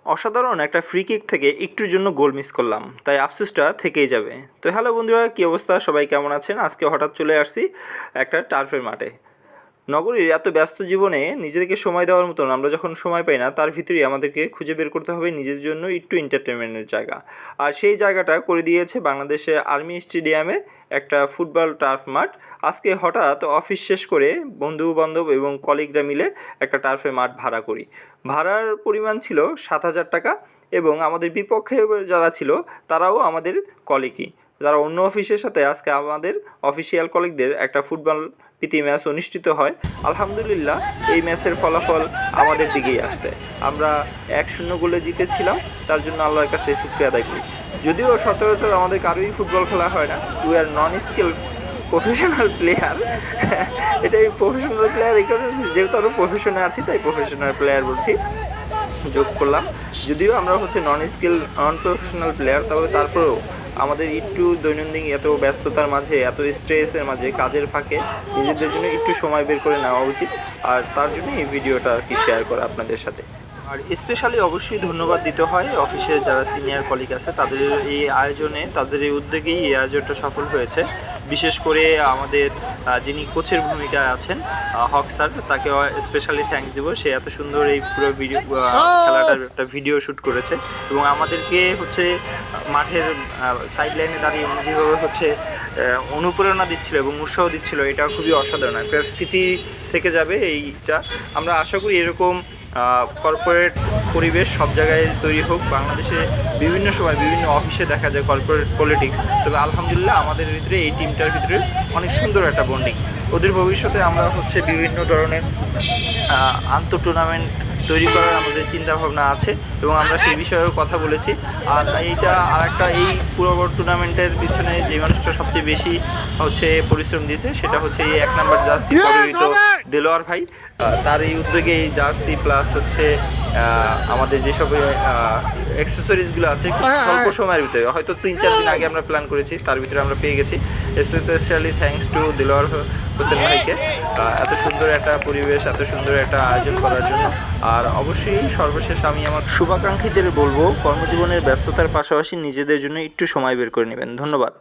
অসাধারণ একটা free kick থেকে একটুর জন্য গোল মিস করলাম, তাই আফসোসটা থেকেই যাবে। তো হ্যালো বন্ধুরা, কী অবস্থা? সবাই কেমন আছেন? আজকে হঠাৎ চলে আসছি একটা টার্ফের মাঠে। নগরীর এত ব্যস্ত জীবনে নিজেদেরকে সময় দেওয়ার মতন আমরা যখন সময় পাই না, তার ভিতরেই আমাদেরকে খুঁজে বের করতে হবে নিজের জন্য একটু এন্টারটেনমেন্টের জায়গা। আর সেই জায়গাটা করে দিয়েছে বাংলাদেশে আর্মি স্টেডিয়ামে একটা ফুটবল টার্ফ মাঠ। আজকে হঠাৎ অফিস শেষ করে বন্ধু বান্ধব এবং কলিগরা মিলে একটা টার্ফের মাঠ ভাড়া করি। ভাড়ার পরিমাণ ছিল 7,000 টাকা এবং আমাদের বিপক্ষে যারা ছিল তারাও আমাদের কলিগই, যারা অন্য অফিসের সাথে আজকে আমাদের অফিসিয়াল কলিগদের একটা ফুটবল প্রীতি ম্যাচ অনুষ্ঠিত হয়। আলহামদুলিল্লাহ এই ম্যাচের ফলাফল আমাদের দিকেই আসছে। আমরা 1-0 গোলে জিতেছিলাম, তার জন্য আল্লাহর কাছে শুকরিয়া আদায় করি। যদিও সচরাচর আমাদের কারোই ফুটবল খেলা হয় না, we are non skill professional player. এটাই প্রফেশনাল প্লেয়ার এই কারণে যেহেতু আমরা প্রফেশনে আছি, তাই প্রফেশনাল প্লেয়ার বলছি, যোগ করলাম। যদিও আমরা নন স্কিল নন প্রফেশনাল প্লেয়ার, তবে তারপরেও আমাদের একটু দৈনন্দিন এত ব্যস্ততার মাঝে, এত স্ট্রেসের মাঝে, কাজের ফাঁকে নিজেদের জন্য একটু সময় বের করে নেওয়া উচিত। আর তার জন্যই এই ভিডিওটা আর কি শেয়ার করা আপনাদের সাথে। আর স্পেশালি অবশ্যই ধন্যবাদ দিতে হয় অফিসের যারা সিনিয়র কলিগ আছে, তাদের এই আয়োজনে, তাদের এই উদ্যোগেই এই আয়োজনটা সফল হয়েছে। বিশেষ করে আমাদের যিনি কোচের ভূমিকায় আছেন হক স্যার, তাকে স্পেশালি থ্যাঙ্কস দিব। সে এত সুন্দর এই পুরো ভিডিও খেলাটার একটা ভিডিও শ্যুট করেছে এবং আমাদেরকে মাঠের সাইড লাইনে দাঁড়িয়ে যেভাবে অনুপ্রেরণা দিচ্ছিল এবং উৎসাহ দিচ্ছিল, এটা খুবই অসাধারণ একটা স্মৃতি থেকে যাবে এইটা। আমরা আশা করি এরকম কর্পোরেট পরিবেশ সব জায়গায় তৈরি হোক। বাংলাদেশে বিভিন্ন সময় বিভিন্ন অফিসে দেখা যায় কর্পোরেট পলিটিক্স, তবে আলহামদুলিল্লাহ আমাদের ভিতরে এই টিমটার ভিতরে অনেক সুন্দর একটা বন্ডিং। ওদের ভবিষ্যতে আমরা বিভিন্ন ধরনের আন্তঃ টুর্নামেন্ট তৈরি করার আমাদের চিন্তাভাবনা আছে এবং আমরা সেই বিষয়েও কথা বলেছি। আর এইটা আর একটা, এই পুরো টুর্নামেন্টের পিছনে যে মানুষটা সবচেয়ে বেশি পরিশ্রম দিয়েছে সেটা এই 1 নাম্বার জার্সি পরিহিত দেলোয়ার ভাই। তার এই উদ্যোগে এই জার্সি প্লাস আমাদের যেসব অ্যাক্সেসরিজগুলো আছে অল্প সময়ের ভিতরে, হয়তো 3-4 দিন আগে আমরা প্ল্যান করেছি, তার ভিতরে আমরা পেয়ে গেছি। Specially thanks to Delwar Hossain ভাইকে এত সুন্দর একটা পরিবেশ, এত সুন্দর একটা আয়োজন করার জন্য। আর অবশ্যই সর্বশেষ আমি আমার শুভাকাঙ্ক্ষীদের বলবো, কর্মজীবনের ব্যস্ততার পাশাপাশি নিজেদের জন্য একটু সময় বের করে নেবেন। ধন্যবাদ।